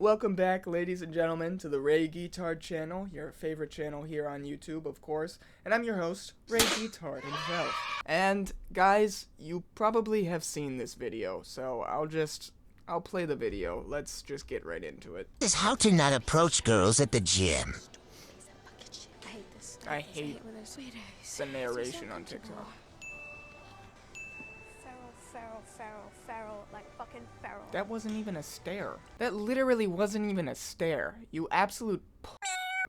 Welcome back, ladies and gentlemen, to the Ray Guitard channel, your favorite channel here on YouTube, of course, and I'm your host, Ray Guitard himself. And, guys, you probably have seen this video, so I'll play the video. Let's just get right into it. Is how to not approach girls at the gym. I hate the narration on TikTok. Feral, like fucking feral. That wasn't even a stare. That literally wasn't even a stare. You absolute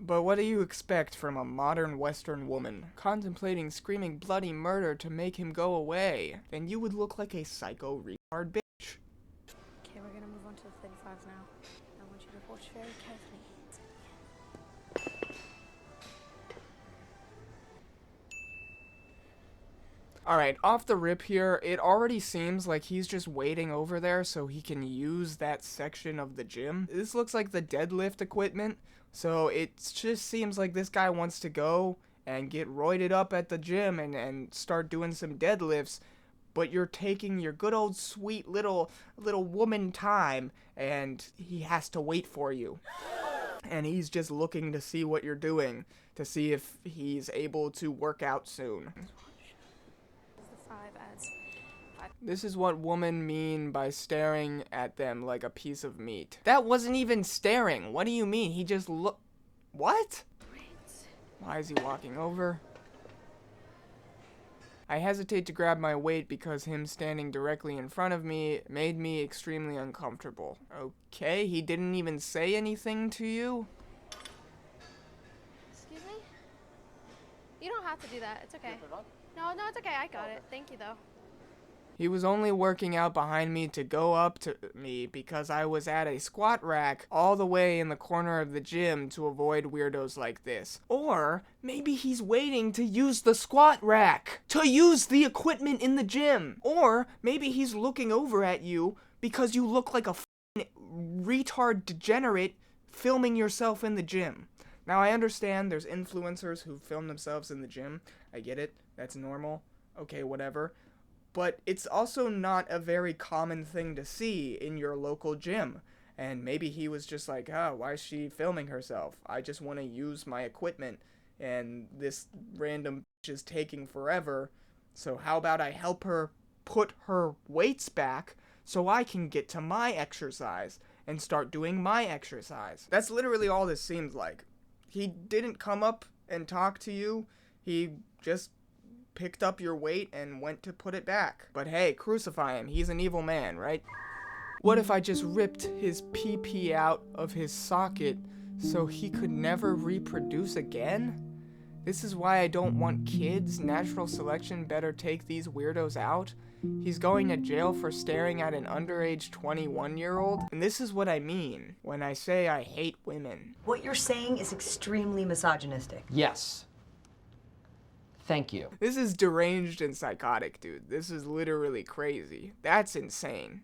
But what do you expect from a modern Western woman contemplating screaming bloody murder to make him go away? Then you would look like a psycho retard bitch. Okay, we're gonna move on to the 35s now. I want you to watch very carefully. Alright, off the rip here, it already seems like he's just waiting over there so he can use that section of the gym. This looks like the deadlift equipment, so it just seems like this guy wants to go and get roided up at the gym and start doing some deadlifts, but you're taking your good old sweet little woman time, and he has to wait for you. And he's just looking to see what you're doing, to see if he's able to work out soon. This is what women mean by staring at them like a piece of meat. That wasn't even staring. What do you mean? He just What? Why is he walking over? I hesitate to grab my weight because him standing directly in front of me made me extremely uncomfortable. Okay, he didn't even say anything to you? Excuse me? You don't have to do that. It's okay. No, it's okay. I got it. Thank you, though. He was only working out behind me to go up to me because I was at a squat rack all the way in the corner of the gym to avoid weirdos like this. Or maybe he's waiting to use the squat rack, to use the equipment in the gym. Or maybe he's looking over at you because you look like a retard degenerate filming yourself in the gym. Now I understand there's influencers who film themselves in the gym. I get it. That's normal. Okay, whatever. But it's also not a very common thing to see in your local gym. And maybe he was just like, why is she filming herself? I just want to use my equipment, and this random bitch is taking forever. So how about I help her put her weights back so I can get to my exercise and start doing my exercise. That's literally all this seems like. He didn't come up and talk to you. He just picked up your weight and went to put it back. But hey, crucify him. He's an evil man, right? What if I just ripped his pee-pee out of his socket so he could never reproduce again? This is why I don't want kids. Natural selection better take these weirdos out. He's going to jail for staring at an underage 21-year-old. And this is what I mean when I say I hate women. What you're saying is extremely misogynistic. Yes. Thank you. This is deranged and psychotic, dude. This is literally crazy. That's insane.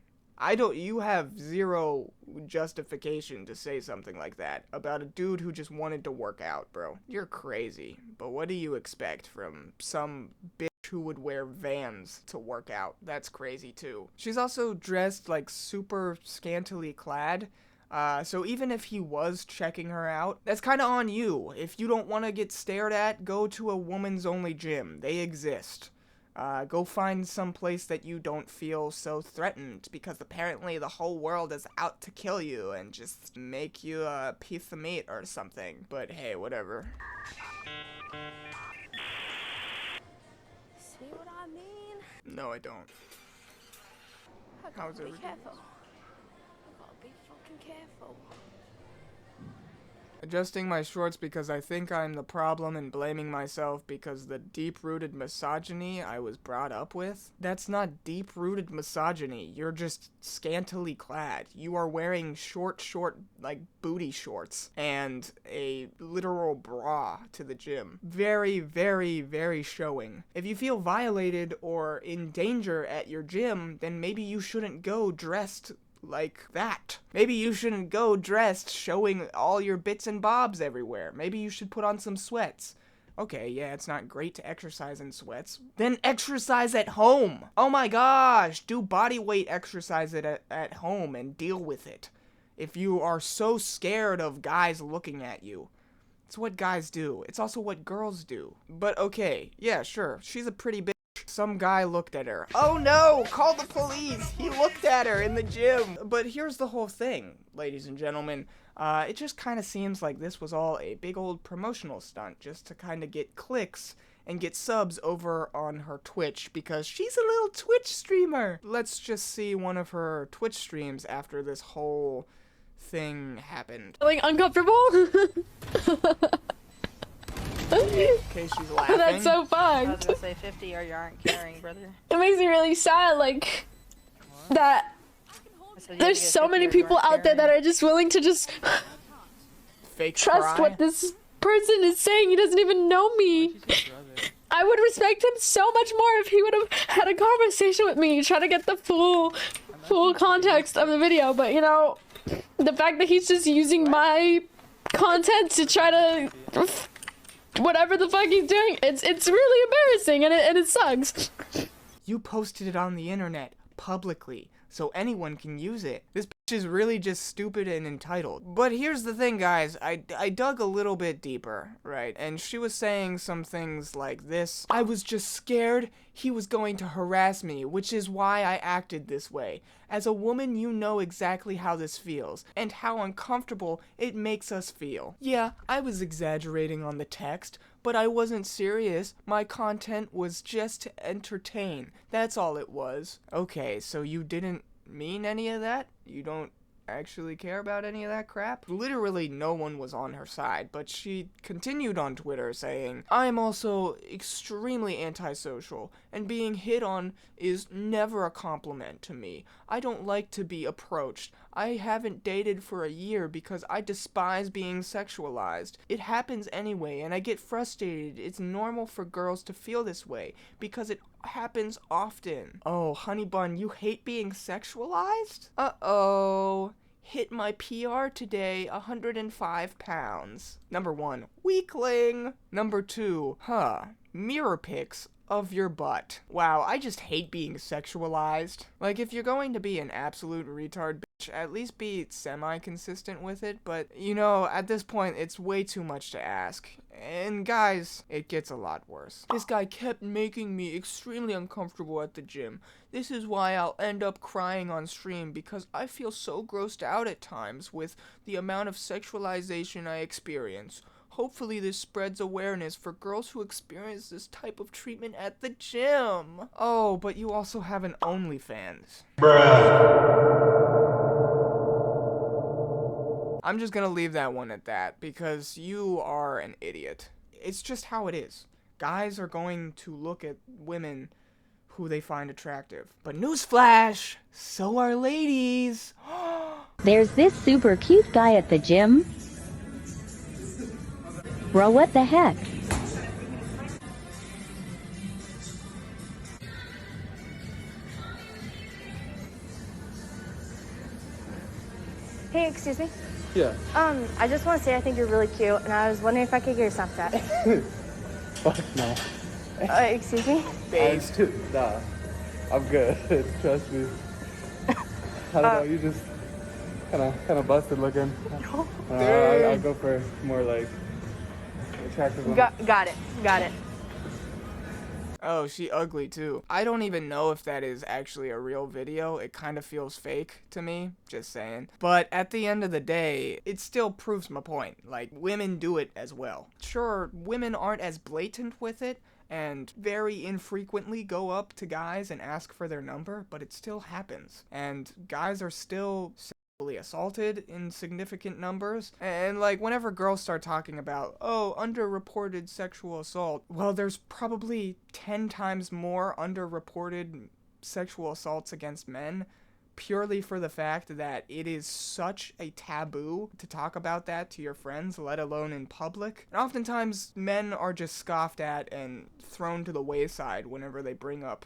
You have zero justification to say something like that about a dude who just wanted to work out, bro. You're crazy. But what do you expect from some bitch who would wear Vans to work out? That's crazy too. She's also dressed like super scantily clad. So even if he was checking her out, that's kind of on you. If you don't want to get stared at, go to a woman's only gym. They exist. Go find some place that you don't feel so threatened, because apparently the whole world is out to kill you and just make you a piece of meat or something. But hey, whatever. See what I mean? No, I don't. How's everything? Be careful. Be fucking careful. Adjusting my shorts because I think I'm the problem and blaming myself because the deep-rooted misogyny I was brought up with? That's not deep-rooted misogyny. You're just scantily clad. You are wearing short, like, booty shorts and a literal bra to the gym. Very, very, very showing. If you feel violated or in danger at your gym, then maybe you shouldn't go dressed like that. Maybe you shouldn't go dressed showing all your bits and bobs everywhere. Maybe you should put on some sweats. Okay, yeah, it's not great to exercise in sweats. Then exercise at home. Oh my gosh, do body weight exercise at home and deal with it. if you are so scared of guys looking at you. It's what guys do. It's also what girls do. But okay, yeah, sure. She's a pretty bitch. Some guy looked at her. Oh no! Call the police! He looked at her in the gym! But here's the whole thing, ladies and gentlemen. It just kind of seems like this was all a big old promotional stunt just to kind of get clicks and get subs over on her Twitch because she's a little Twitch streamer. Let's just see one of her Twitch streams after this whole thing happened. Like, uncomfortable? Okay, she's laughing. That's so I fun. was gonna say 50 or you aren't caring, brother. It makes me really sad, like, that I said you there's had to get so 50 many or you people aren't out there that caring. are just willing to just Fake trust cry. what this person is saying. He doesn't even know me. I would respect him so much more if he would have had a conversation with me, try to get the full context of the video, but you know, the fact that he's just using my content to try to whatever the fuck he's doing, it's really embarrassing and it sucks. You posted it on the internet publicly so anyone can use it. This bitch is really just stupid and entitled. But here's the thing, guys. I dug a little bit deeper, right? And she was saying some things like this. I was just scared he was going to harass me, which is why I acted this way. As a woman, you know exactly how this feels and how uncomfortable it makes us feel. Yeah, I was exaggerating on the text, but I wasn't serious. My content was just to entertain. That's all it was. Okay, so you didn't mean any of that? You don't actually care about any of that crap? Literally no one was on her side, but she continued on Twitter saying, I'm also extremely antisocial, and being hit on is never a compliment to me. I don't like to be approached. I haven't dated for a year because I despise being sexualized. It happens anyway, and I get frustrated. It's normal for girls to feel this way, because it happens often. Oh, honey bun, you hate being sexualized? Uh-oh. Hit my PR today, 105 pounds. Number 1, weakling. Number 2, mirror pics of your butt. Wow, I just hate being sexualized. Like, if you're going to be an absolute retard bitch, at least be semi-consistent with it, but, you know, at this point, it's way too much to ask. And guys, it gets a lot worse. This guy kept making me extremely uncomfortable at the gym. This is why I'll end up crying on stream, because I feel so grossed out at times with the amount of sexualization I experience. Hopefully this spreads awareness for girls who experience this type of treatment at the gym. Oh, but you also have an OnlyFans. I'm just gonna leave that one at that, because you are an idiot. It's just how it is. Guys are going to look at women who they find attractive. But newsflash, so are ladies. There's this super cute guy at the gym. Bro, what the heck? Hey, excuse me. Yeah. I just want to say I think you're really cute, and I was wondering if I could get your Snapchat. Fuck no. Excuse me? Based. Nah. I'm good. Trust me. I don't know. You just kind of busted looking. I go for more like attractive ones. Got it. Oh, she ugly too. I don't even know if that is actually a real video. It kind of feels fake to me, just saying. But at the end of the day, it still proves my point. Like, women do it as well. Sure, women aren't as blatant with it, and very infrequently go up to guys and ask for their number, but it still happens. And guys are still sexually assaulted in significant numbers. And like, whenever girls start talking about, oh, underreported sexual assault, well, there's probably 10 times more underreported sexual assaults against men, purely for the fact that it is such a taboo to talk about that to your friends, let alone in public. And oftentimes, men are just scoffed at and thrown to the wayside whenever they bring up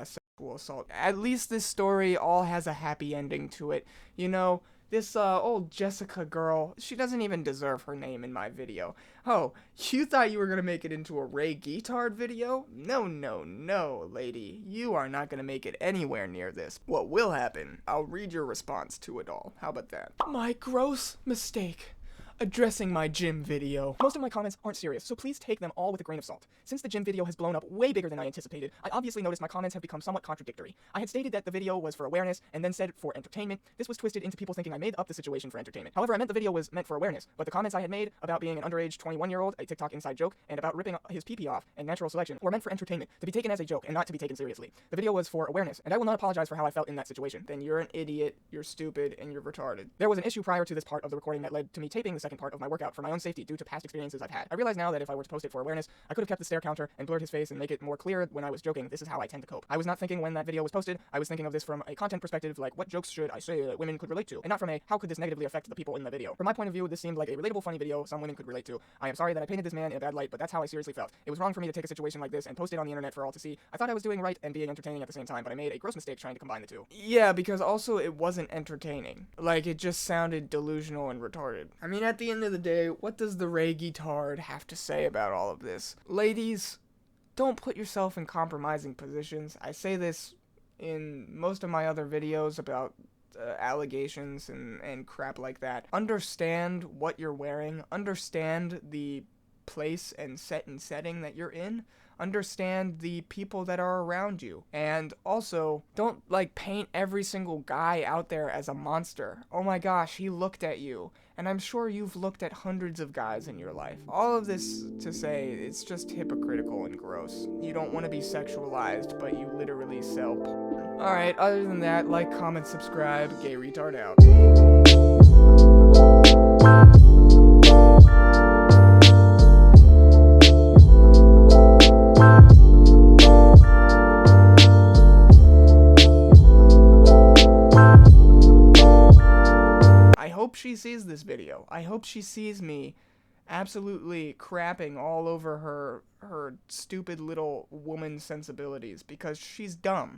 sexual assault. At least this story all has a happy ending to it. You know, This old Jessica girl, she doesn't even deserve her name in my video. Oh, you thought you were gonna make it into a Ray Guitard video? No, no, no, lady. You are not gonna make it anywhere near this. What will happen? I'll read your response to it all. How about that? My gross mistake. Addressing my gym video. Most of my comments aren't serious, so please take them all with a grain of salt. Since the gym video has blown up way bigger than I anticipated, I obviously noticed my comments have become somewhat contradictory. I had stated that the video was for awareness, and then said for entertainment. This was twisted into people thinking I made up the situation for entertainment. However, I meant the video was meant for awareness, but the comments I had made about being an underage 21-year-old, a TikTok inside joke, and about ripping his pee-pee off, and natural selection, were meant for entertainment, to be taken as a joke, and not to be taken seriously. The video was for awareness, and I will not apologize for how I felt in that situation. Then you're an idiot, you're stupid, and you're retarded. There was an issue prior to this part of the recording that led to me taping the second part of my workout for my own safety due to past experiences I've had. I realize now that if I were to post it for awareness, I could have kept the stare counter and blurred his face and make it more clear when I was joking. This is how I tend to cope. I was not thinking when that video was posted, I was thinking of this from a content perspective, like what jokes should I say that women could relate to, and not from a how could this negatively affect the people in the video. From my point of view, this seemed like a relatable, funny video some women could relate to. I am sorry that I painted this man in a bad light, but that's how I seriously felt. It was wrong for me to take a situation like this and post it on the internet for all to see. I thought I was doing right and being entertaining at the same time, but I made a gross mistake trying to combine the two. Yeah, because also it wasn't entertaining. Like, it just sounded delusional and retarded. I mean, at the end of the day, what does the Ray Guitard have to say about all of this? Ladies, don't put yourself in compromising positions. I say this in most of my other videos about allegations and crap like that. Understand what you're wearing. Understand the place and setting that you're in. Understand the people that are around you. And also, don't, like, paint every single guy out there as a monster. Oh my gosh, he looked at you. And I'm sure you've looked at hundreds of guys in your life. All of this to say, it's just hypocritical and gross. You don't want to be sexualized, but you literally sell porn. Alright, other than that, like, comment, subscribe, gay retard out. I hope she sees this video. I hope she sees me absolutely crapping all over her stupid little woman sensibilities, because she's dumb.